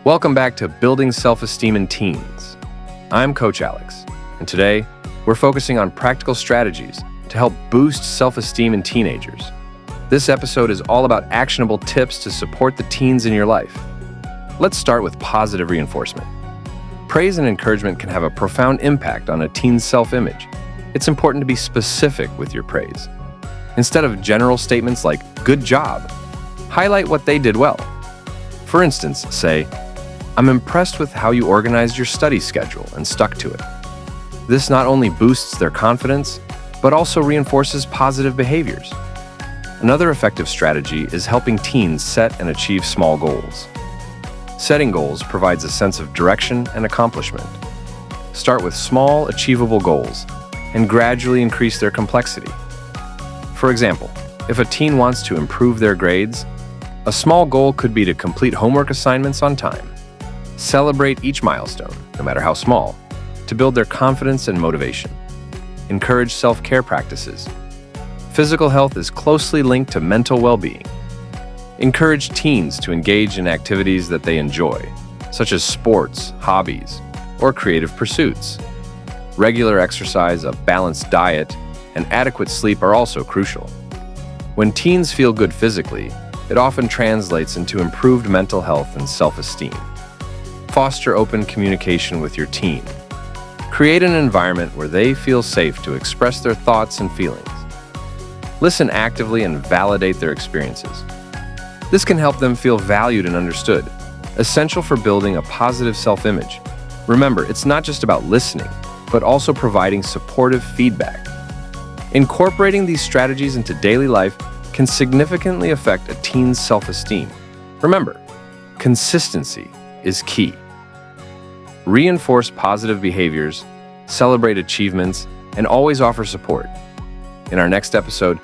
Welcome back to Building Self-Esteem in Teens. I'm Coach Alex, and today we're focusing on practical strategies to help boost self-esteem in teenagers. This episode is all about actionable tips to support the teens in your life. Let's start with positive reinforcement. Praise and encouragement can have a profound impact on a teen's self-image. It's important to be specific with your praise. Instead of general statements like, "Good job," highlight what they did well. For instance, say, "I'm impressed with how you organized your study schedule and stuck to it." This not only boosts their confidence, but also reinforces positive behaviors. Another effective strategy is helping teens set and achieve small goals. Setting goals provides a sense of direction and accomplishment. Start with small, achievable goals and gradually increase their complexity. For example, if a teen wants to improve their grades, a small goal could be to complete homework assignments on time. Celebrate each milestone, no matter how small, to build their confidence and motivation. Encourage self-care practices. Physical health is closely linked to mental well-being. Encourage teens to engage in activities that they enjoy, such as sports, hobbies, or creative pursuits. Regular exercise, a balanced diet, and adequate sleep are also crucial. When teens feel good physically, it often translates into improved mental health and self-esteem. Foster open communication with your teen. Create an environment where they feel safe to express their thoughts and feelings. Listen actively and validate their experiences. This can help them feel valued and understood, essential for building a positive self-image. Remember, it's not just about listening, but also providing supportive feedback. Incorporating these strategies into daily life can significantly affect a teen's self-esteem. Remember, consistency is key. Reinforce positive behaviors, celebrate achievements, and always offer support. In our next episode,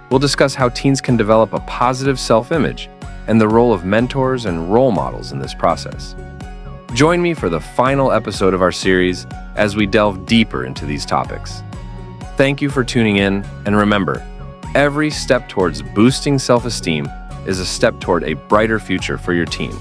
we'll discuss how teens can develop a positive self-image and the role of mentors and role models in this process. Join me for the final episode of our series as we delve deeper into these topics. Thank you for tuning in, and remember, every step towards boosting self-esteem is a step toward a brighter future for your teen.